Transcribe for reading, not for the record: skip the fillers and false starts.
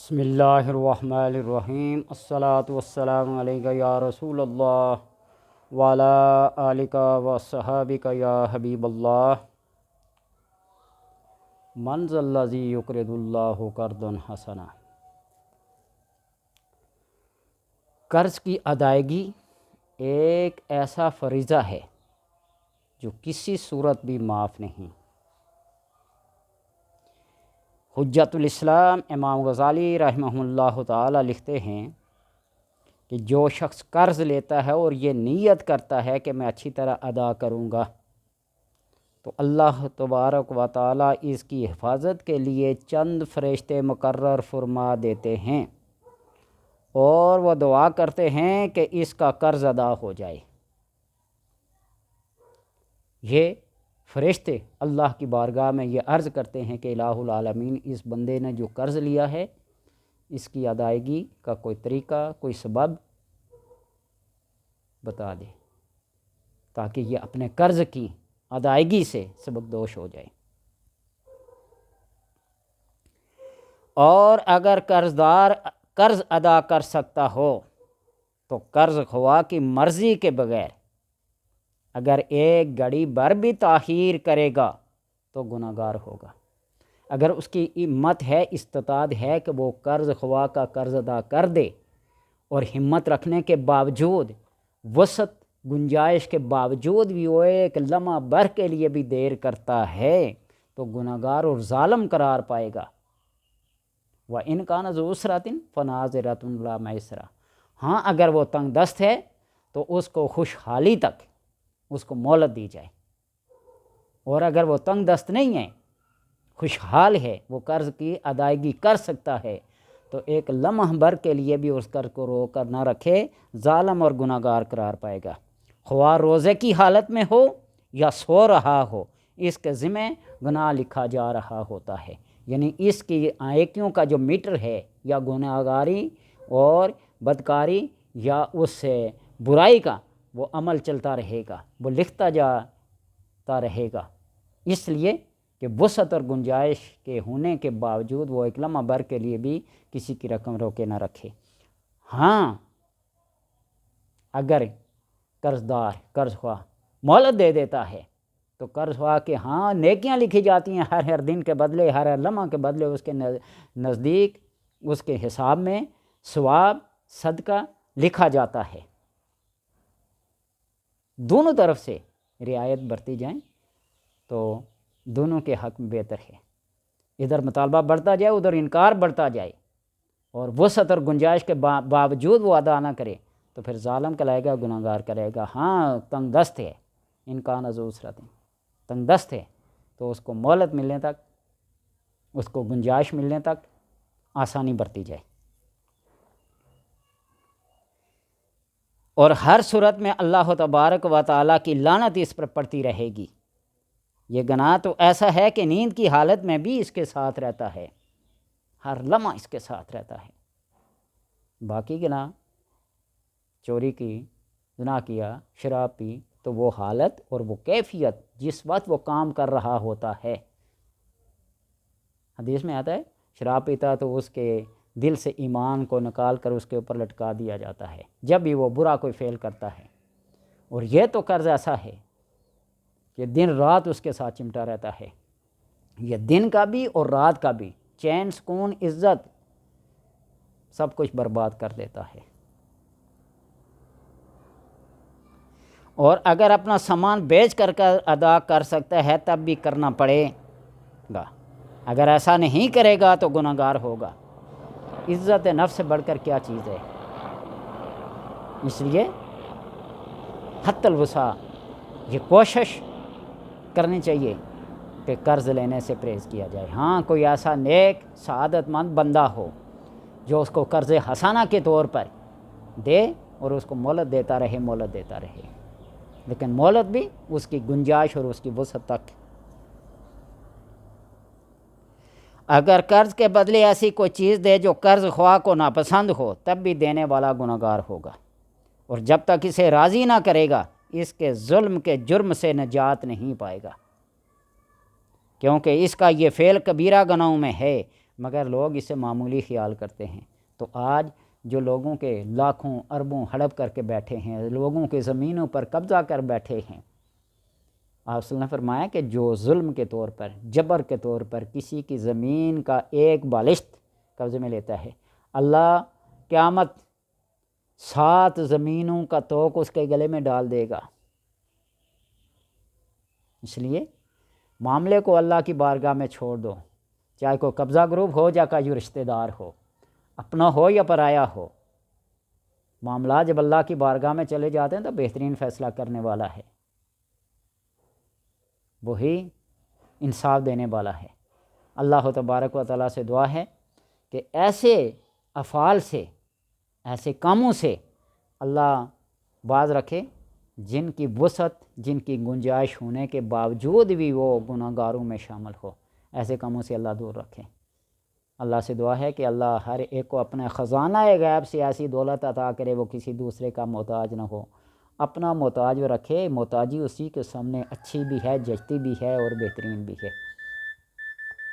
بسم اللہ الرحمن الرحیم الصلاۃ والسلام علیک یا رسول اللہ وعلی آلک وصحابک یا حبیب اللہ من ذا الذی یقرض اللہ قرضا حسنا۔ قرض کی ادائیگی ایک ایسا فریضہ ہے جو کسی صورت بھی معاف نہیں۔ حجت الاسلام امام غزالی رحمہ اللہ تعالی لکھتے ہیں کہ جو شخص قرض لیتا ہے اور یہ نیت کرتا ہے کہ میں اچھی طرح ادا کروں گا تو اللہ تبارک و تعالی اس کی حفاظت کے لیے چند فرشتے مقرر فرما دیتے ہیں اور وہ دعا کرتے ہیں کہ اس کا قرض ادا ہو جائے۔ یہ فرشتے اللہ کی بارگاہ میں یہ عرض کرتے ہیں کہ الہ العالمین اس بندے نے جو قرض لیا ہے اس کی ادائیگی کا کوئی طریقہ، کوئی سبب بتا دے تاکہ یہ اپنے قرض کی ادائیگی سے سبکدوش ہو جائے۔ اور اگر قرضدار قرض ادا کر سکتا ہو تو قرض خواہ کی مرضی کے بغیر اگر ایک گھڑی بھر بھی تاخیر کرے گا تو گناہ گار ہوگا۔ اگر اس کی ہمت ہے، استطاعت ہے کہ وہ قرض خواہ کا قرض ادا کر دے اور ہمت رکھنے کے باوجود، وسعت گنجائش کے باوجود بھی وہ ایک لمحہ بھر کے لیے بھی دیر کرتا ہے تو گناہ گار اور ظالم قرار پائے گا۔ وَإِنْ كَانَ ذُو عُسْرَةٍ فَنَاظِرَةٌ إِلَىٰ مَيْسَرَةٍ۔ ہاں اگر وہ تنگ دست ہے تو اس کو خوشحالی تک اس کو مہلت دی جائے، اور اگر وہ تنگ دست نہیں ہے، خوشحال ہے، وہ قرض کی ادائیگی کر سکتا ہے تو ایک لمحہ بھر کے لیے بھی اس قرض کو روک کر نہ رکھے، ظالم اور گناہ گار قرار پائے گا۔ خواہ روزے کی حالت میں ہو یا سو رہا ہو، اس کے ذمہ گناہ لکھا جا رہا ہوتا ہے، یعنی اس کی نیکیوں کا جو میٹر ہے یا گناہ گاری اور بدکاری یا اس سے برائی کا وہ عمل چلتا رہے گا، وہ لکھتا جاتا رہے گا، اس لیے کہ وسعت اور گنجائش کے ہونے کے باوجود وہ ایک لمحہ بھر کے لیے بھی کسی کی رقم روکے نہ رکھے۔ ہاں اگر قرض خواہ مہلت دے دیتا ہے تو قرض خواہ کے ہاں نیکیاں لکھی جاتی ہیں، ہر دن کے بدلے، ہر لمحہ کے بدلے اس کے نزدیک، اس کے حساب میں ثواب صدقہ لکھا جاتا ہے۔ دونوں طرف سے رعایت برتی جائیں تو دونوں کے حق میں بہتر ہے۔ ادھر مطالبہ بڑھتا جائے، ادھر انکار بڑھتا جائے اور وسعت اور گنجائش کے باوجود وہ ادا نہ کرے تو پھر ظالم کہلائے گا، گناہ گار کرے گا۔ ہاں تنگ دست ہے، إِنْ كَانَ ذُو عُسْرَةٍ، تنگ دست ہے تو اس کو مہلت ملنے تک، اس کو گنجائش ملنے تک آسانی برتی جائے۔ اور ہر صورت میں اللہ تبارک و تعالیٰ کی لعنت اس پر پڑتی رہے گی۔ یہ گناہ تو ایسا ہے کہ نیند کی حالت میں بھی اس کے ساتھ رہتا ہے، ہر لمحہ اس کے ساتھ رہتا ہے۔ باقی گناہ، چوری کی، زنا کیا، شراب پی، تو وہ حالت اور وہ کیفیت جس وقت وہ کام کر رہا ہوتا ہے۔ حدیث میں آتا ہے شراب پیتا تو اس کے دل سے ایمان کو نکال کر اس کے اوپر لٹکا دیا جاتا ہے جب بھی وہ برا کوئی فعل کرتا ہے۔ اور یہ تو قرض ایسا ہے کہ دن رات اس کے ساتھ چمٹا رہتا ہے، یہ دن کا بھی اور رات کا بھی، چین، سکون، عزت سب کچھ برباد کر دیتا ہے۔ اور اگر اپنا سامان بیچ کر ادا کر سکتا ہے تب بھی کرنا پڑے گا، اگر ایسا نہیں کرے گا تو گناہ گار ہوگا۔ عزت نفس سے بڑھ کر کیا چیز ہے؟ اس لیے حتی الوسع یہ کوشش کرنی چاہیے کہ قرض لینے سے پرہیز کیا جائے۔ ہاں کوئی ایسا نیک سعادت مند بندہ ہو جو اس کو قرض حسانہ کے طور پر دے اور اس کو مہلت دیتا رہے، لیکن مہلت بھی اس کی گنجائش اور اس کی وسعت تک۔ اگر قرض کے بدلے ایسی کوئی چیز دے جو قرض خواہ کو ناپسند ہو تب بھی دینے والا گناہ گار ہوگا، اور جب تک اسے راضی نہ کرے گا اس کے ظلم کے جرم سے نجات نہیں پائے گا، کیونکہ اس کا یہ فعل کبیرہ گناہوں میں ہے۔ مگر لوگ اسے معمولی خیال کرتے ہیں۔ تو آج جو لوگوں کے لاکھوں اربوں ہڑپ کر کے بیٹھے ہیں، لوگوں کے زمینوں پر قبضہ کر بیٹھے ہیں، آپ صلی اللہ نے فرمایا کہ جو ظلم کے طور پر، جبر کے طور پر کسی کی زمین کا ایک بالشت قبضے میں لیتا ہے، اللہ قیامت 7 زمینوں کا توق اس کے گلے میں ڈال دے گا۔ اس لیے معاملے کو اللہ کی بارگاہ میں چھوڑ دو، چاہے کوئی قبضہ گروپ ہو یا کوئی رشتہ دار ہو، اپنا ہو یا پرایا ہو، معاملات جب اللہ کی بارگاہ میں چلے جاتے ہیں تو بہترین فیصلہ کرنے والا ہے، وہی انصاف دینے والا ہے۔ اللہ تبارک و تعالیٰ سے دعا ہے کہ ایسے افعال سے، ایسے کاموں سے اللہ باز رکھے جن کی وسعت، جن کی گنجائش ہونے کے باوجود بھی وہ گناہ گاروں میں شامل ہو، ایسے کاموں سے اللہ دور رکھے۔ اللہ سے دعا ہے کہ اللہ ہر ایک کو اپنے خزانہ غیب سے ایسی دولت عطا کرے وہ کسی دوسرے کا محتاج نہ ہو، اپنا محتاج رکھے۔ محتاجی اسی کے سامنے اچھی بھی ہے، جچتی بھی ہے اور بہترین بھی ہے۔